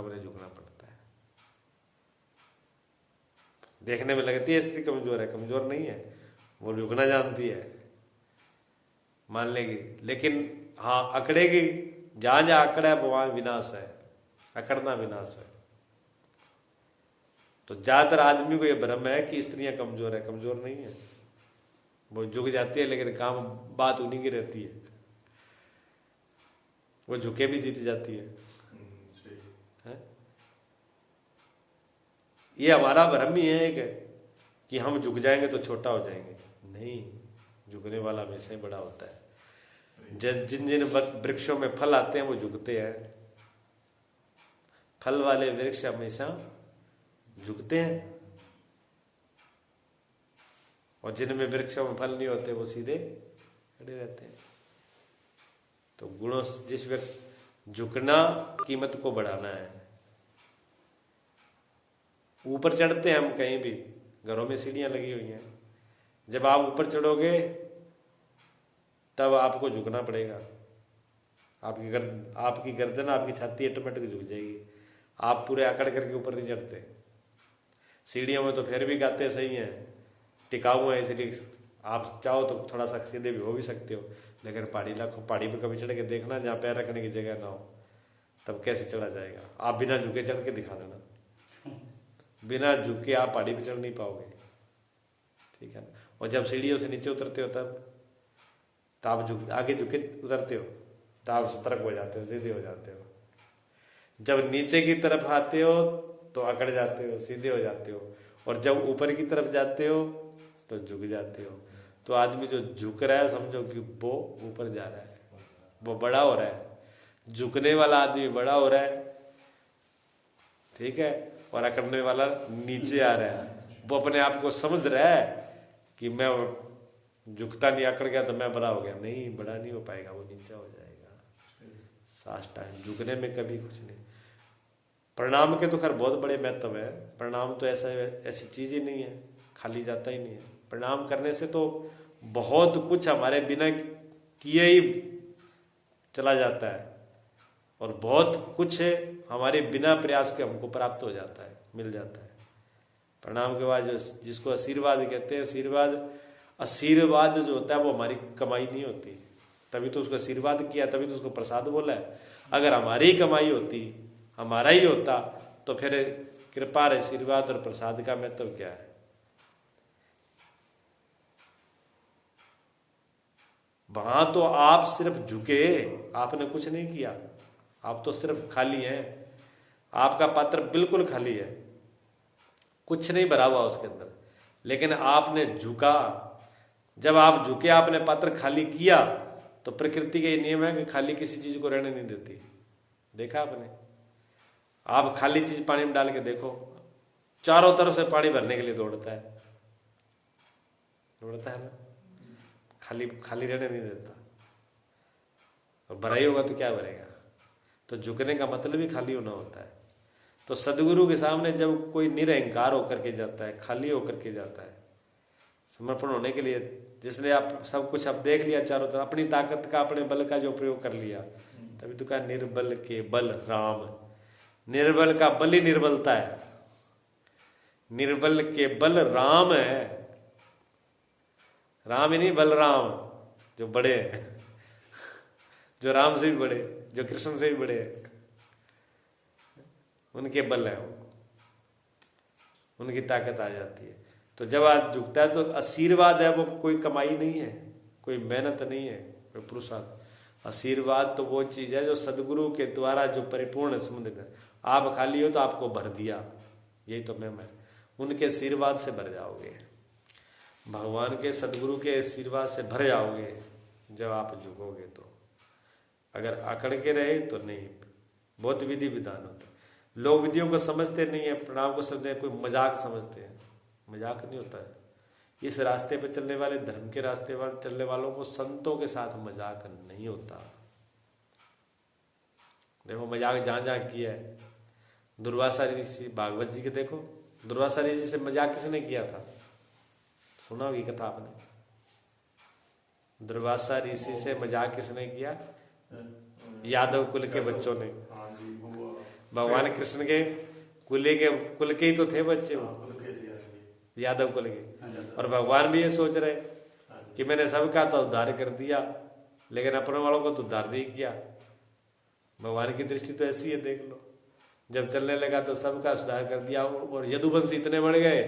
सामने झुकना पड़ता है। देखने में लगती है स्त्री कमजोर है, कमजोर नहीं है, वो झुकना जानती है, मान लेगी, लेकिन हाँ अकड़ेगी। जहां जहां अकड़ा है वहां विनाश है, अकड़ना विनाश है। तो ज्यादातर आदमी को यह भ्रम है कि स्त्रियां कमजोर है, कमजोर नहीं है, वो झुक जाती है, लेकिन काम बात उन्हीं की रहती है, वो झुके भी जीत जाती है। ये हमारा भ्रम ही है एक, कि हम झुक जाएंगे तो छोटा हो जाएंगे। नहीं, झुकने वाला हमेशा ही बड़ा होता है। जिन जिन वृक्षों में फल आते हैं वो झुकते हैं, फल वाले वृक्ष हमेशा झुकते हैं, और जिनमें वृक्षों में फल नहीं होते वो सीधे खड़े रहते हैं। तो गुणों जिस व्यक्ति झुकना कीमत को बढ़ाना है। ऊपर चढ़ते हैं हम कहीं भी, घरों में सीढ़ियां लगी हुई हैं, जब आप ऊपर चढ़ोगे तब आपको झुकना पड़ेगा। आपकी गर्दन, आपकी छाती ऑटोमेटिक झुक जाएगी, आप पूरे अकड़ करके ऊपर नहीं चढ़ते। सीढ़ियों में तो फिर भी गाते सही हैं, टिकाऊ है, इसलिए आप चाहो तो थोड़ा सा सीधे भी हो भी सकते हो, लेकिन पहाड़ी पे कभी चढ़ के देखना जहाँ पैर रखने की जगह ना हो, तब कैसे चढ़ा जाएगा। आप बिना झुके चढ़ के दिखा देना, बिना झुके आप पहाड़ी पे चढ़ नहीं पाओगे, ठीक है ना। और जब सीढ़ियों से नीचे उतरते हो तब आप आगे झुके उतरते हो, तो आप सतर्क हो जाते हो, सीधे हो जाते हो। जब नीचे की तरफ आते हो तो अकड़ जाते हो, सीधे हो जाते हो, और जब ऊपर की तरफ जाते हो तो झुक जाते हो। तो आदमी जो झुक रहा है समझो कि वो ऊपर जा रहा है, वो बड़ा हो रहा है। झुकने वाला आदमी बड़ा हो रहा है, ठीक है, और अकड़ने वाला नीचे आ रहा है। वो अपने आप को समझ रहा है कि मैं झुकता नहीं, अकड़ गया तो मैं बड़ा हो गया। नहीं, बड़ा नहीं हो पाएगा, वो नीचा हो जाएगा। साष्टांग झुकने में कभी कुछ नहीं। प्रणाम के तो खैर बहुत बड़े महत्व है। प्रणाम तो ऐसी चीज ही नहीं है, खाली जाता ही नहीं है। प्रणाम करने से तो बहुत कुछ हमारे बिना किए ही चला जाता है, और बहुत कुछ हमारे बिना प्रयास के हमको प्राप्त हो जाता है, मिल जाता है। प्रणाम के बाद जिसको आशीर्वाद कहते हैं, आशीर्वाद जो होता है वो हमारी कमाई नहीं होती, तभी तो उसको आशीर्वाद किया, तभी तो उसको प्रसाद बोला है। अगर हमारी ही कमाई होती, हमारा ही होता, तो फिर कृपा, आशीर्वाद और प्रसाद का महत्व क्या है। वहां तो आप सिर्फ झुके, आपने कुछ नहीं किया, आप तो सिर्फ खाली हैं। आपका पात्र बिल्कुल खाली है, कुछ नहीं भरा हुआ उसके अंदर, लेकिन आपने झुका। जब आप झुके, आपने पात्र खाली किया, तो प्रकृति का ये नियम है कि खाली किसी चीज को रहने नहीं देती। देखा आपने, आप खाली चीज पानी में डाल के देखो, चारों तरफ से पानी भरने के लिए दौड़ता है ना, खाली रहने नहीं देता। और भरा ही होगा तो क्या भरेगा। तो झुकने का मतलब ही खाली होना होता है। तो सदगुरु के सामने जब कोई निरहंकार होकर के जाता है, खाली होकर के जाता है, समर्पण होने के लिए, जिसने आप सब कुछ अब देख लिया चारों तरफ, अपनी ताकत का, अपने बल का जो प्रयोग कर लिया, तभी तो कहा निर्बल के बल राम। निर्बल का बल ही निर्बलता है, निर्बल के बल राम है। राम ही नहीं, बलराम, जो बड़े हैं, जो राम से भी बड़े, जो कृष्ण से भी बड़े हैं, उनके बल है वो, उनकी ताकत आ जाती है। तो जब आज झुकता है तो आशीर्वाद है, वो कोई कमाई नहीं है, कोई मेहनत नहीं है, कोई पुरुषार्थ। आशीर्वाद तो वो चीज है जो सदगुरु के द्वारा जो परिपूर्ण संबंधित है। आप खाली हो तो आपको भर दिया, यही तो मैं उनके आशीर्वाद से भर जाओगे, भगवान के सदगुरु के आशीर्वाद से भर जाओगे जब आप झुकोगे। तो अगर अकड़ के रहे तो नहीं, बहुत विधि विधान होता है। लोग विधियों को समझते नहीं है, प्रणाम को समझते हैं, कोई मजाक समझते हैं। मजाक नहीं होता है। इस रास्ते पर चलने वाले, धर्म के रास्ते पर चलने वालों को संतों के साथ मजाक नहीं होता। देखो मजाक जहां जहां किया है, दुर्वासा ऋषि, भागवत जी के देखो, दुर्वासा ऋषि से मजाक किसने किया था, सुना होगी कथा आपने। दुर्वासा ऋषि से मजाक किसने किया, यादव कुल के बच्चों ने। भगवान कृष्ण के कुल के ही तो थे बच्चे वो, यादव कुल के। और भगवान भी ये सोच रहे कि मैंने सबका तो उद्धार कर दिया, लेकिन अपने वालों को तो उद्धार नहीं किया। भगवान की दृष्टि तो ऐसी है, देख लो, जब चलने लगा तो सबका सुधार कर दिया। और यदुवंशी इतने बढ़ गए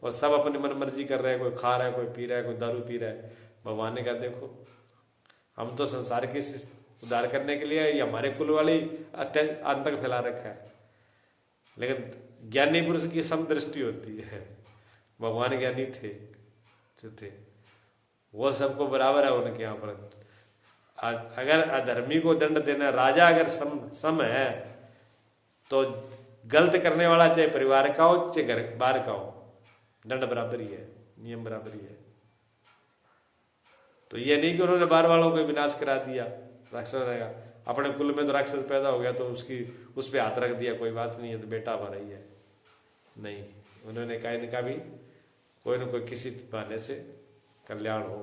और सब अपनी मन मर्जी कर रहे हैं, कोई खा रहा है, कोई पी रहा है, कोई दारू पी रहा है। भगवान ने कहा देखो, हम तो संसार के उद्धार करने के लिए, ये हमारे कुल वाली अंत तक फैला रखा है। लेकिन ज्ञानी पुरुष की समदृष्टि होती है। भगवान ज्ञानी थे जो थे, वो सबको बराबर है उनके यहाँ पर। अगर अधर्मी को दंड देना, राजा अगर सम है तो गलत करने वाला चाहे परिवार का हो चाहे घर बाहर का हो, दंड बराबर ही है, नियम बराबर ही है। तो ये नहीं कि उन्होंने बाहर वालों को विनाश करा दिया, राक्षस रहेगा। अपने कुल में तो राक्षस पैदा हो गया तो उस पर हाथ रख दिया, कोई बात नहीं है, तो बेटा हमारा ही है। नहीं, उन्होंने कहा इनका भी कोई ना कोई किसी बहाने से कल्याण हो।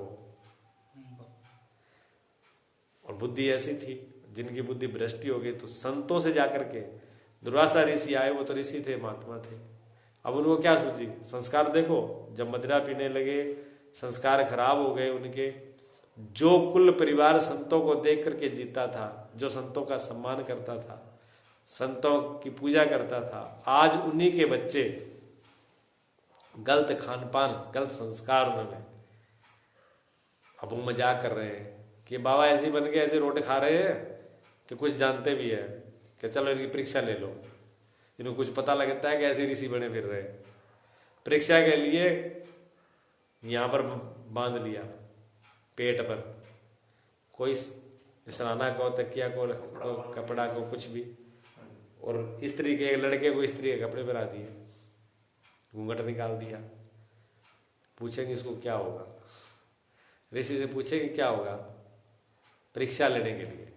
और बुद्धि ऐसी थी, जिनकी बुद्धि भ्रष्टि हो गई तो संतों से जाकर के, दुर्वासा ऋषि आए, वो तो ऋषि थे, महात्मा थे। अब उनको क्या सूझी, संस्कार देखो, जब मदिरा पीने लगे संस्कार खराब हो गए उनके। जो कुल परिवार संतों को देख करके जीता था, जो संतों का सम्मान करता था, संतों की पूजा करता था, आज उन्हीं के बच्चे गलत खान पान, गलत संस्कार उन्होंने। अब वो मजाक कर रहे हैं कि बाबा ऐसे बन के ऐसे रोटे खा रहे हैं कि कुछ जानते भी है कि चलो इनकी परीक्षा ले लो। इनको कुछ पता लगता है कि ऐसे ऋषि बने फिर रहे। परीक्षा के लिए यहाँ पर बांध लिया पेट पर, कोई सराहना को, तकिया को, कपड़ा को, कुछ भी। और स्त्री के, लड़के को स्त्री के कपड़े पहना दिए, घूंघट निकाल दिया। पूछेंगे इसको क्या होगा, ऋषि से पूछेंगे क्या होगा, परीक्षा लेने के लिए।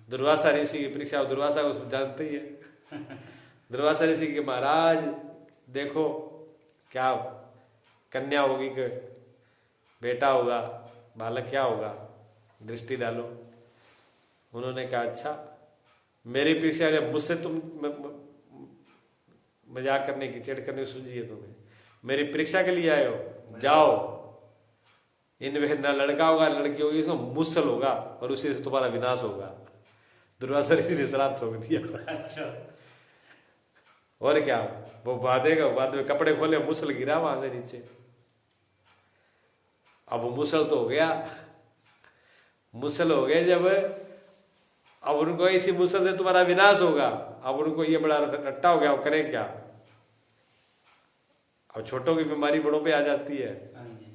दुर्वासा ऋषि की परीक्षा, दुर्वासा को जानते ही है। दुर्वासा ऋषि के महाराज देखो क्या कन्या होगी कि बेटा होगा, बालक क्या होगा, दृष्टि डालो। उन्होंने कहा अच्छा, मेरी परीक्षा मुझसे तुम मजाक करने की, चेड़ करने की सूझी है तुम्हें, मेरी परीक्षा के लिए आए हो, जाओ। इनमें ना लड़का होगा ना लड़की होगी, इसमें मुसल होगा और उसी से तुम्हारा विनाश होगा। दुर्वासा ऋषि ने श्राप ठोक दिया। अच्छा, और क्या, वो बांधेगा, बाद में कपड़े खोले, मुसल गिरा वहां से नीचे। अब वो मुसल तो हो गया, मुसल हो गए जब, अब उनको इसी मुसल से तुम्हारा विनाश होगा। अब उनको ये बड़ा रट्टा हो गया, वो करें क्या। अब छोटों की बीमारी बड़ों पे आ जाती है।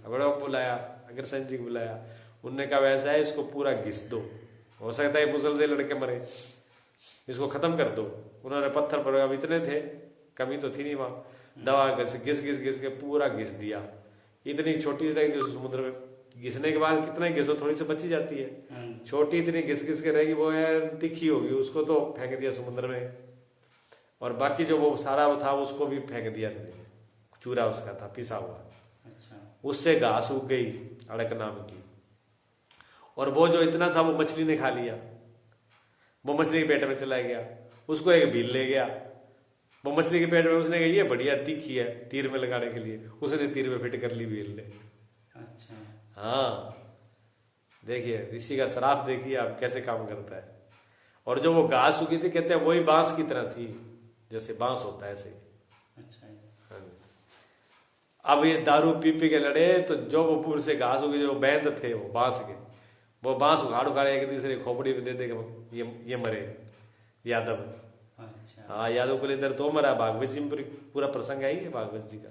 बड़ों को बुलाया, अग्रसेन जी को बुलाया, उनने कहा वैसा है, इसको पूरा घिस दो, हो सकता है मुसल से लड़के मरे, इसको खत्म कर दो। उन्होंने पत्थर पर, अब इतने थे, कमी तो थी नहीं वहां, दवा घिस घिस के पूरा घिस दिया। इतनी छोटी सी रहेगी समुद्र में, घिसने के बाद कितना घिसो, थोड़ी सी बची जाती है, छोटी इतनी घिस के रहेगी, वो है तिखी होगी, उसको तो फेंक दिया समुद्र में। और बाकी जो वो सारा था उसको भी फेंक दिया, चूरा उसका था पिसा हुआ। उससे घास उग गई अड़क नाम की, और वो जो इतना था वो मछली ने खा लिया, वो मछली के पेट में चला गया। उसको एक भील ले गया, वो मछली के पेट में, उसने कहा ये बढ़िया तीखी है, तीर में लगाने के लिए, उसने तीर में फिट कर ली भील ने। अच्छा, हाँ, देखिए ऋषि का श्राप देखिए आप कैसे काम करता है। और जो वो घास उगी थी, कहते हैं वही बांस की तरह थी, जैसे बांस होता है ऐसे। अच्छा, अब ये दारू पी के लड़े, तो जो वो पूरे से घास उगी, जो बैंद थे वो बांस के, वो बांस उखाड़ एक दूसरे खोपड़ी में दे दे के ये मरे यादव। अच्छा, हाँ, यादव को इधर तो मरा। भागवत जी में पूरा प्रसंग आई है भागवत जी का,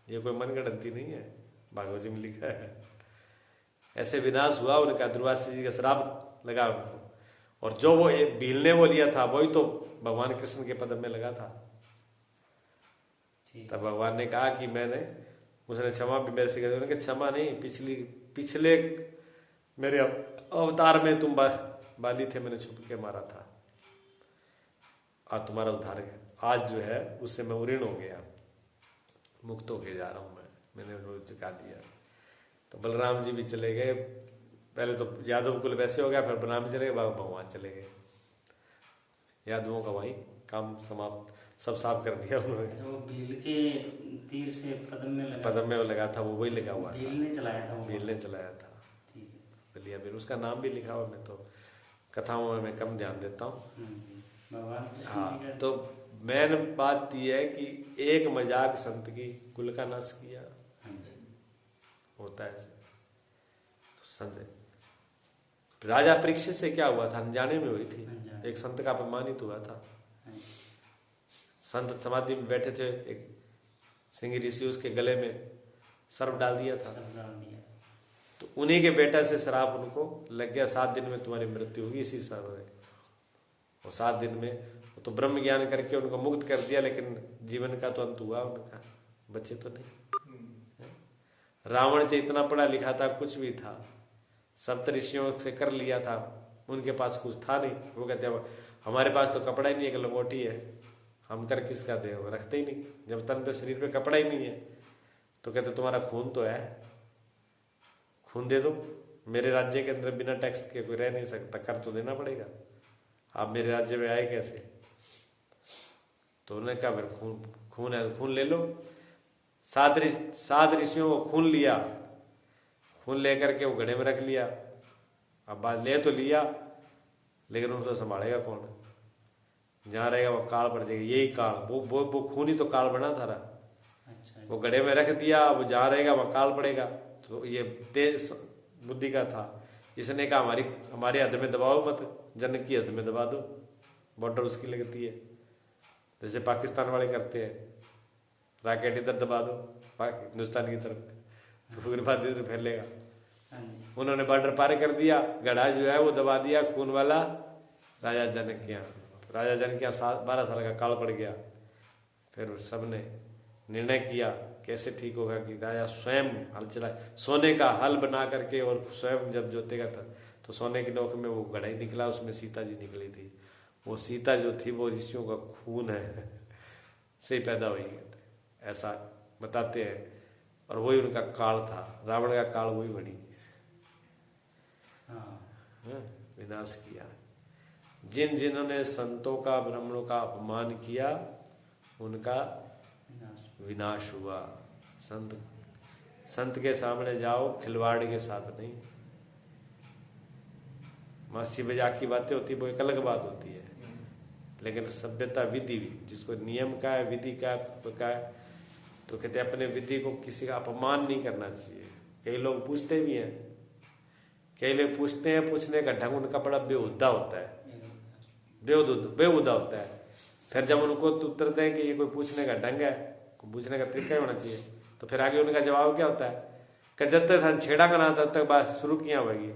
ये कोई मनगढ़ंती नहीं है, भागवत जी में लिखा है। ऐसे विनाश हुआ उनका, दुर्वासा जी का श्राप लगा उनको। और जो वो भील ने वो लिया था, वही तो भगवान कृष्ण के पद में लगा था। तब भगवान ने कहा कि उसने क्षमा भी मेरे से कर दी। उन्होंने कहा क्षमा नहीं, पिछले मेरे अवतार में तुम बाली थे, मैंने छुप के मारा था, आज तुम्हारा उद्धार है। आज जो है उससे मैं उऋण हो गया, मुक्त होके जा रहा हूं, मैंने रोज चुका दिया। तो बलराम जी भी चले गए, पहले तो यादव कुल वैसे हो गया, फिर बलराम जी चले गए, भगवान चले गए, यादवों का वही काम समाप्त, सब साफ कर दिया उन्होंने। वो भील के तीर से पदम में लगा था, वो वही लगा हुआ था, भील ने चलाया था, भील ने चलाया था। ठीक है, बलिया भील, उसका नाम भी लिखा हुआ, मैं तो कथाओं में मैं कम ध्यान देता हूँ। भगवान कृष्ण जी हाँ, का। तो मेन बात यह है कि एक मजाक संत की कुल का नाश किया, होता है ऐसे। तो संत राजा परीक्षित से क्या हुआ था, अनजाने में हुई थी, एक संत का अपमानित हुआ था। संत समाधि में बैठे थे, एक सिंह ऋषि उसके गले में सर्प डाल दिया था, तो उन्हीं के बेटा से श्राप उनको लग गया, 7 दिन में तुम्हारी मृत्यु होगी इसी सर्प में। और 7 दिन में तो ब्रह्म ज्ञान करके उनको मुक्त कर दिया, लेकिन जीवन का तो अंत हुआ उनका, बच्चे तो नहीं। रावण से इतना पढ़ा लिखा था, कुछ भी था, सप्त ऋषियों से कर लिया था, उनके पास कुछ था नहीं। वो कहते हैं हमारे पास तो कपड़ा ही नहीं है, एक लंगोटी है, हम कर किसका दे, वो रखते ही नहीं। जब तन पे शरीर पे कपड़ा ही नहीं है तो कहते तुम्हारा खून तो है, खून दे दो, मेरे राज्य के अंदर बिना टैक्स के कोई रह नहीं सकता, कर तो देना पड़ेगा, आप मेरे राज्य में आए कैसे। तो उन्होंने कहा फिर खून है, खून ले लो। 7 ऋषियों को खून लिया, खून लेकर के वो घड़े में रख लिया। अब बात ले तो लिया, लेकिन उनको संभालेगा कौन, जहाँ रहेगा वो काल पड़ जाएगा, यही काल, वो खून ही तो काल बना था रहा। वो घड़े में रख दिया, वो जहाँ रहेगा वहाँ काल पड़ेगा। तो ये तेज बुद्धि का था, इसने कहा हमारे हद में दबाओ मत, जनक की हद में दबा दो, बॉर्डर उसकी लगती है, जैसे पाकिस्तान वाले करते हैं, रॉकेट इधर दबा दो हिंदुस्तान की तरफ, तो उग्रवाद इधर फैलेगा। उन्होंने बॉर्डर पार कर दिया, गढ़ा जो है वो दबा दिया खून वाला राजा जनक के यहाँ। राजा जनक के यहाँ 12 साल का काल पड़ गया। फिर सबने निर्णय किया कैसे ठीक होगा कि राजा स्वयं हल चलाए, सोने का हल बना करके, और स्वयं जब जोतेगा था तो सोने की नोक में वो घड़ा ही निकला, उसमें सीता जी निकली थी। वो सीता जो थी वो ऋषियों का खून है से पैदा हुई, ऐसा बताते हैं। और वही उनका काल था, रावण का काल वही बड़ी विनाश किया। जिन्होंने संतों का, ब्राह्मणों का अपमान किया, उनका विनाश हुआ। संत के सामने जाओ, खिलवाड़ के साथ नहीं। मस्ती मजाक की बातें होती, वो एक अलग बात होती है, लेकिन सभ्यता विधि, जिसको नियम का है, विधि का है, तो कहते हैं अपने विधि को किसी का अपमान नहीं करना चाहिए। कई लोग पूछते भी हैं, कई लोग पूछते हैं, पूछने का ढंग उनका बड़ा बेहुदा होता है, बेहुदा होता है। फिर जब उनको उत्तर दें कि ये कोई पूछने का ढंग है, पूछने का तरीका होना चाहिए, तो फिर आगे उनका जवाब क्या होता है कि जब तक हम छेड़ा का ना तब तक बात शुरू किया होगी।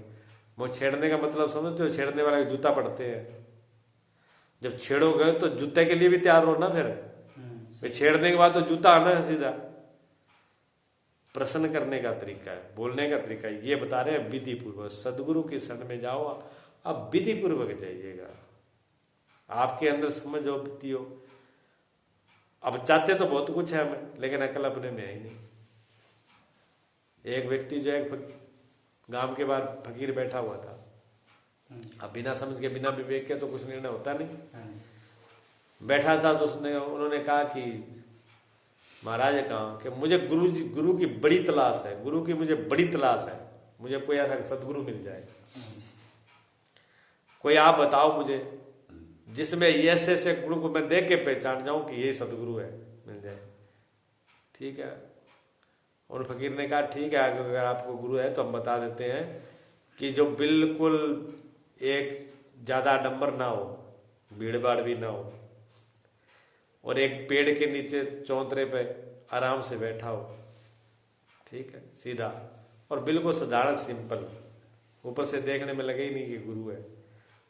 वो छेड़ने का मतलब समझते हो, छेड़ने वाला जूता पड़ते हैं, जब छेड़ोगे तो जूते के लिए भी तैयार हो ना, फिर छेड़ने के बाद तो जूता आना है सीधा। प्रश्न करने का तरीका है, बोलने का तरीका है, ये बता रहे हैं विधि पूर्वक। सदगुरु के शरण में जाओ, अब विधि पूर्वक जाइएगा, आपके अंदर समझ हो, विधि हो। अब चाहते तो बहुत कुछ है हमें, लेकिन अकल अपने में है ही नहीं। एक व्यक्ति जो है गांव के बाहर फकीर बैठा हुआ था, अब बिना समझ के, बिना विवेक के तो कुछ निर्णय होता नहीं। बैठा था तो उन्होंने कहा कि महाराज कहा कि मुझे गुरु की बड़ी तलाश है, गुरु की मुझे बड़ी तलाश है, मुझे कोई ऐसा सदगुरु मिल जाए, कोई आप बताओ मुझे जिसमें ऐसे ऐसे गुरु को मैं देख के पहचान जाऊं कि ये सदगुरु है, मिल जाए। ठीक है, और फकीर ने कहा ठीक है, अगर आपको गुरु है तो हम बता देते हैं कि जो बिल्कुल एक ज्यादा आडंबर ना हो, भीड़ भाड़ भी ना हो, और एक पेड़ के नीचे चौतरे पे आराम से बैठा हो, ठीक है, सीधा और बिल्कुल साधारण सिंपल, ऊपर से देखने में लगे ही नहीं कि गुरु है,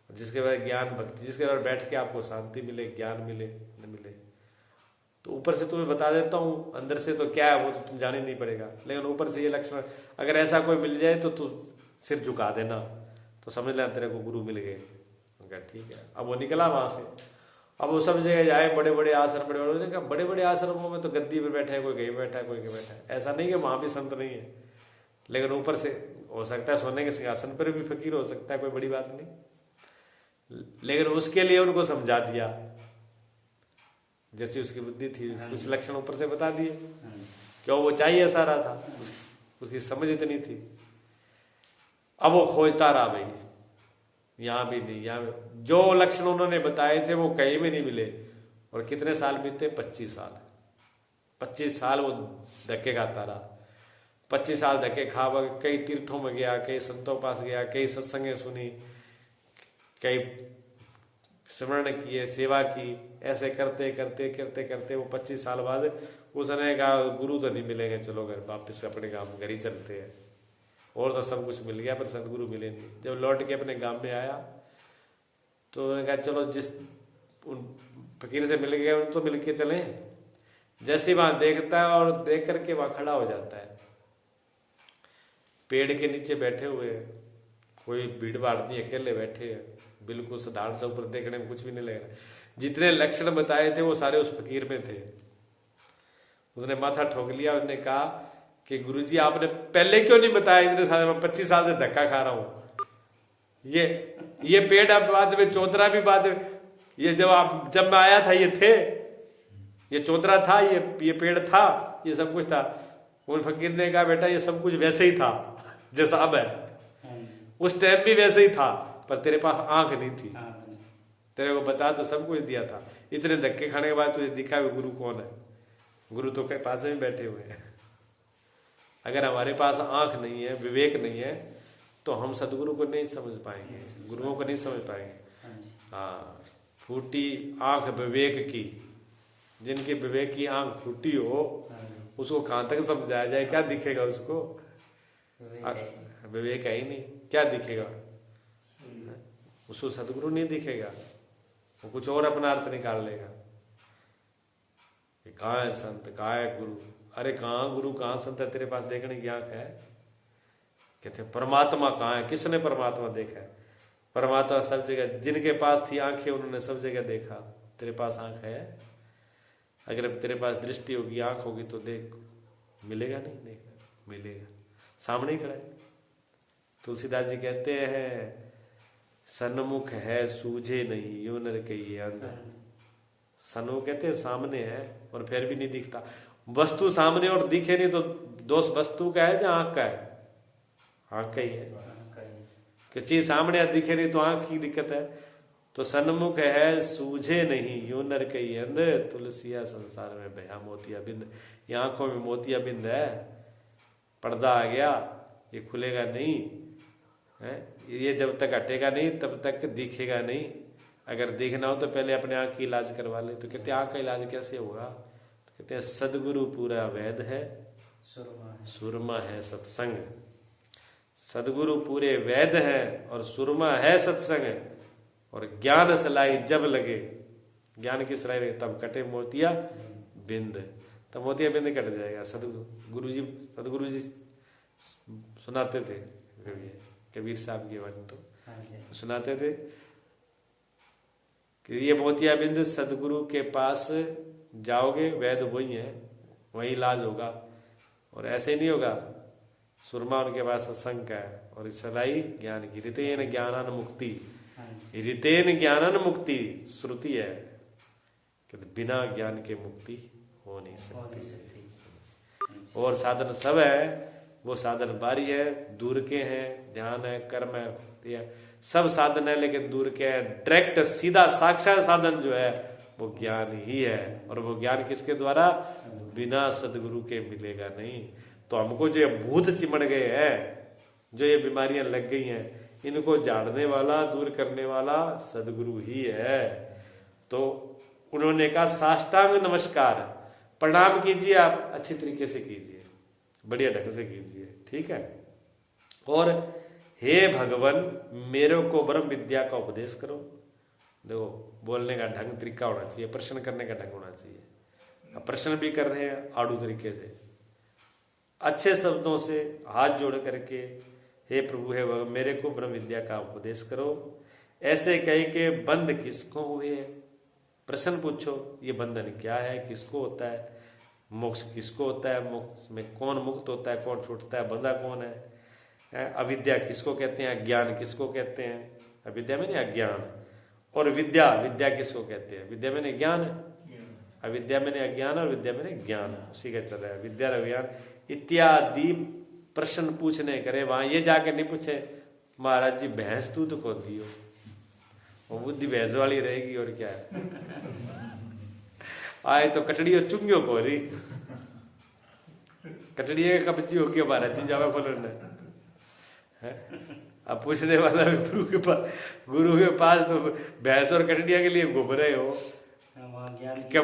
जिसके बाद ज्ञान भक्ति, जिसके बाद बैठ के आपको शांति मिले, ज्ञान मिले न मिले। तो ऊपर से तुम्हें बता देता हूँ, अंदर से तो क्या है वो तो तुम जान ही नहीं पड़ेगा, लेकिन ऊपर से ये लक्षण, अगर ऐसा कोई मिल जाए तो तू सिर झुका देना, तो समझ लेना तेरे को गुरु मिल गए। ठीक है, अब वो निकला वहां से। अब वो सब जगह जाए, बड़े बड़े आश्रम, बड़े बड़े आश्रमों में तो गद्दी पे बैठा है, कोई कहीं बैठा है, कोई कहीं बैठा है। ऐसा नहीं कि वहां भी संत नहीं है, लेकिन ऊपर से हो सकता है सोने के सिंहासन पर भी फकीर हो सकता है, कोई बड़ी बात नहीं। लेकिन उसके लिए उनको समझा दिया जैसी उसकी बुद्धि थी कुछ लक्षण ऊपर से बता दिए, हाँ जी, क्यों वो चाहिए ऐसा रहा था, उसकी समझ इतनी थी। अब वो खोजता रहा भाई, यहाँ भी नहीं, यहाँ भी जो लक्षण उन्होंने बताए थे वो कहीं में नहीं मिले। और कितने साल बीते, 25 साल। 25 साल वो धक्के खाता रहा, 25 साल धक्के खा, कई तीर्थों में गया, कई संतों के पास गया, कई सत्संगें सुनी, कई स्मरण किए, सेवा की। ऐसे करते करते करते करते वो 25 साल बाद उसने कहा गुरु तो नहीं मिलेंगे, चलो घर वापस अपने गाँव घर ही चलते हैं। और तो सब कुछ मिल गया पर सदगुरु मिले नहीं। जब लौट के अपने गांव में आया तो उन्होंने कहा चलो जिस उन फकीर से मिल गए उन तो मिल के चले। जैसे वहां देखता है और देख करके वहां खड़ा हो जाता है, पेड़ के नीचे बैठे हुए हैं, कोई भीड़ भाड़ नहीं, अकेले बैठे हैं, बिल्कुल साधारण से, ऊपर देखने में कुछ भी नहीं लग रहा। जितने लक्षण बताए थे वो सारे उस फकीर में थे। उसने माथा ठोक लिया, उसने कहा कि गुरुजी आपने पहले क्यों नहीं बताया, इतने साल में 25 साल से धक्का खा रहा हूं। ये पेड़ अब बाद में, चौतरा भी बाद में, ये जब मैं आया था ये थे, ये चौतरा था, ये पेड़ था, ये सब कुछ था। उन फकीर ने कहा बेटा ये सब कुछ वैसे ही था जैसा अब है, उस टाइम भी वैसे ही था, पर तेरे पास आंख नहीं थी, तेरे को बता तो सब कुछ दिया था। इतने धक्के खाने के बाद तुझे दिखा हुआ गुरु कौन है। गुरु तो पास में बैठे हुए हैं। अगर हमारे पास आंख नहीं है, विवेक नहीं है, तो हम सदगुरु को नहीं समझ पाएंगे, गुरुओं को नहीं समझ पाएंगे। हाँ, फूटी आंख विवेक की, जिनके विवेक की आंख फूटी हो उसको कहां तक समझाया जाए, क्या दिखेगा उसको, विवेक है ही नहीं, क्या दिखेगा उसको, सदगुरु नहीं दिखेगा, वो कुछ और अपना अर्थ निकाल लेगा। कहाँ है संत, कहाँ है गुरु, अरे कहाँ गुरु कहाँ संत है, तेरे पास देखने की आंख है। कहते परमात्मा कहाँ है, किसने परमात्मा देखा है, परमात्मा सब जगह, जिनके पास थी आंखें उन्होंने सब जगह देखा। तेरे पास आंख है, अगर तेरे पास दृष्टि होगी, आंख होगी तो देख, मिलेगा नहीं, देख मिलेगा, सामने ही खड़ा है। तुलसीदास जी कहते हैं सन्मुख है सूझे नहीं, यूं नर कहिए अंध। सन्मुख कहते हैं सामने है और फिर भी नहीं दिखता। वस्तु सामने और दिखे नहीं तो दोष वस्तु का है या आंख का है, आंख का ही है कि चीज सामने दिखे नहीं तो आंख की दिक्कत है। तो सन्मुख है सूझे नहीं, यूं नर कहिए अंध, तुलसिया संसार में बया मोतिया बिंद। ये आंखों में मोतिया बिंद है, पर्दा आ गया, ये खुलेगा नहीं है, ये जब तक हटेगा नहीं तब तक दिखेगा नहीं। अगर देखना हो तो पहले अपने आंख की इलाज करवा ले। तो कहते आंख का इलाज कैसे होगा, तो कहते हैं सदगुरु पूरा वैद है, सुरमा है सत्संग। सदगुरु पूरे वैद है और सुरमा है सत्संग। और ज्ञान सलाई जब लगे, ज्ञान की सलाई लगे तब कटे मोतिया बिंद, तब मोतिया बिंद कट जाएगा। सदगुरु जी सुनाते थे, कबीर साहब की वाणी तो सुनाते थे कि ये मोतिया बिंद सदगुरु के पास जाओगे, वैद वही है, वही इलाज होगा। और ऐसे नहीं होगा, सुरमा उनके पास सत्संग का है और सलाई ज्ञान की। रितेन ज्ञानन मुक्ति, रितेन ज्ञानन मुक्ति श्रुति है कि बिना ज्ञान के मुक्ति हो नहीं सकती। और साधन सब है, वो साधन बारी है, दूर के हैं, ध्यान है, कर्म है, सब साधन है, लेकिन दूर के है। डायरेक्ट सीधा साक्षात साधन जो है वो ज्ञान ही है। और वो ज्ञान किसके द्वारा, बिना सदगुरु के मिलेगा नहीं। तो हमको जो भूत चिमड़ गए हैं, जो ये बीमारियां लग गई हैं, इनको झाड़ने वाला, दूर करने वाला सदगुरु ही है। तो उन्होंने कहा साष्टांग नमस्कार, प्रणाम कीजिए, आप अच्छी तरीके से कीजिए, बढ़िया ढंग से कीजिए, ठीक है। और हे भगवान मेरे को ब्रह्म विद्या का उपदेश करो। देखो बोलने का ढंग तरीका होना चाहिए, प्रश्न करने का ढंग होना चाहिए। अब प्रश्न भी कर रहे हैं आड़ू तरीके से, अच्छे शब्दों से हाथ जोड़ करके, हे प्रभु हे भगवान मेरे को ब्रह्म विद्या का उपदेश करो। ऐसे कह के बंद किसको हुए, प्रश्न पूछो, ये बंधन क्या है, किसको होता है, मोक्ष किसको होता है, मोक्ष में कौन मुक्त होता है, कौन छूटता है, बंधा कौन है, अविद्या किसको कहते हैं, अज्ञान किसको कहते हैं, अविद्या में नहीं अज्ञान। और विद्या, विद्या किसको कहते हैं, विद्या में नहीं ज्ञान है। अविद्या मैंने अज्ञान और विद्या मैंने ज्ञान, उसी का चल रहा है। विद्या और ज्ञान इत्यादि प्रश्न पूछने करे, वहां ये जाके नहीं पूछे महाराज जी भैंस दूध को दियो, वो बुद्धि भैंस वाली रहेगी और क्या है। आए तो कटड़ियों चुंगियों को रही, कटड़िए का कपची हो गया महाराज जी जावा खोलने। अब पूछने वाला भी गुरु के पास तो भैंस और कटड़िया के लिए घूम रहे हो, क्या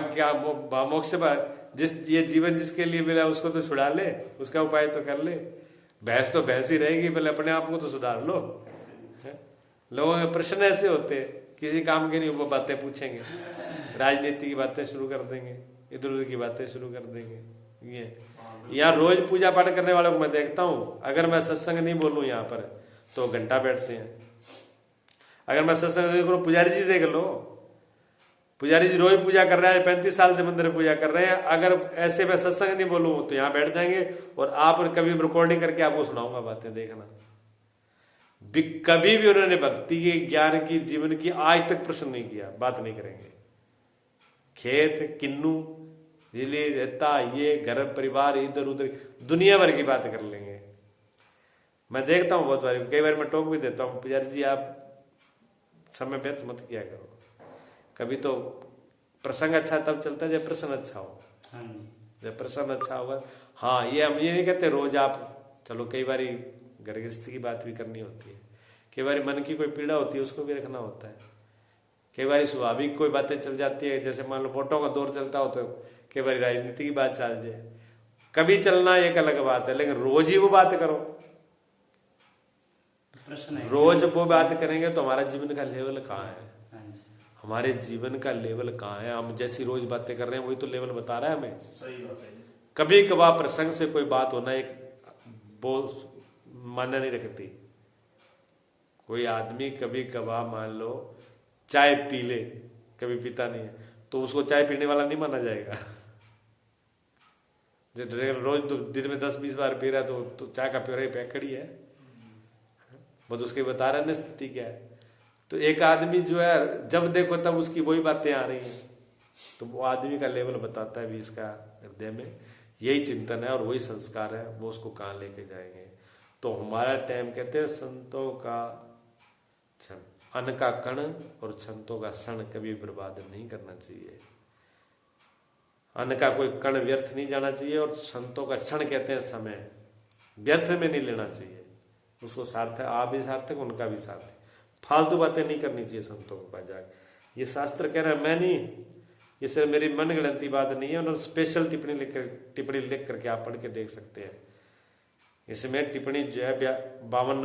क्या मोक्ष जिस ये जीवन जिसके लिए मिला उसको तो छुड़ा ले, उसका उपाय तो कर ले। भैंस तो भैंस ही रहेगी, पहले अपने आप को तो सुधार लो। लोगों के प्रश्न ऐसे होते हैं, किसी काम के नहीं वो बातें पूछेंगे, राजनीति की बातें शुरू कर देंगे, इधर उधर की बातें शुरू कर देंगे। ये यहाँ रोज पूजा पाठ करने वालों को मैं देखता हूँ, अगर मैं सत्संग नहीं बोलूँ यहाँ पर तो घंटा बैठते हैं। अगर मैं सत्संग नहीं करूँ, पुजारी जी देख लो, पुजारी जी रोज पूजा कर रहे हैं, 35 साल से मंदिर में पूजा कर रहे हैं। अगर ऐसे मैं सत्संग नहीं बोलूँ तो यहाँ बैठ जाएंगे और आप कभी रिकॉर्डिंग करके आपको सुनाऊंगा बातें, देखना। कभी भी उन्होंने भक्ति की, ज्ञान की, जीवन की आज तक प्रश्न नहीं किया, बात नहीं करेंगे। खेत किन्नू जिले रहता, ये घर परिवार इधर उधर दुनिया भर की बात कर लेंगे। मैं देखता हूँ बहुत बार, कई बार मैं टोक भी देता हूँ, पुजारी जी आप समय व्यर्थ मत किया करो। कभी तो प्रसंग अच्छा तब चलता है जब प्रश्न अच्छा हो, जब प्रसंग अच्छा होगा। हाँ, ये हम ये नहीं कहते रोज आप, चलो कई बार घर गृहस्थी की बात भी करनी होती है, कई बार मन की कोई पीड़ा होती है उसको भी रखना होता है, कई बार स्वाभाविक कोई बातें चल जाती है, जैसे मान लो वोटों का दौर चलता हो तो कई बार राजनीति की बात चल जाए, कभी चलना एक अलग बात है, लेकिन रोज ही वो बात करो, रोज वो बात करेंगे तो हमारा जीवन का लेवल कहाँ है, हमारे जीवन का लेवल कहाँ है। हम जैसी रोज बातें कर रहे हैं वही तो लेवल बता रहा है हमें। सही बात है। कभी कभार प्रसंग से कोई बात होना एक वो मान्य नहीं रखती। कोई आदमी कभी कभार मान लो चाय पी ले, कभी पीता नहीं है तो उसको चाय पीने वाला नहीं माना जाएगा। रोज दिन में 10-20 बार पी रहा है तो चाय का प्योर पैकड़ी है, बस उसके बता रहा है स्थिति क्या है। तो एक आदमी जो है जब देखो तब उसकी वही बातें आ रही हैं, तो वो आदमी का लेवल बताता है भी इसका हृदय में यही चिंतन है और वही संस्कार है, वो उसको कहाँ लेके जाएंगे। तो हमारा टाइम कहते हैं संतों का क्षण, अन्न का कण और संतों का क्षण कभी बर्बाद नहीं करना चाहिए। अन्न का कोई कण व्यर्थ नहीं जाना चाहिए और संतों का क्षण कहते हैं समय व्यर्थ में नहीं लेना चाहिए, उसको सार्थक, आप भी सार्थक उनका भी सार्थक। फालतू बातें नहीं करनी चाहिए संतों के पास जाकर। ये शास्त्र कह रहा है, मैं नहीं, ये सिर्फ मेरी मनगढ़ंती बात नहीं है, उन्होंने स्पेशल टिप्पणी लिख करके आप पढ़ के देख सकते हैं। इसमें टिप्पणी जो है 52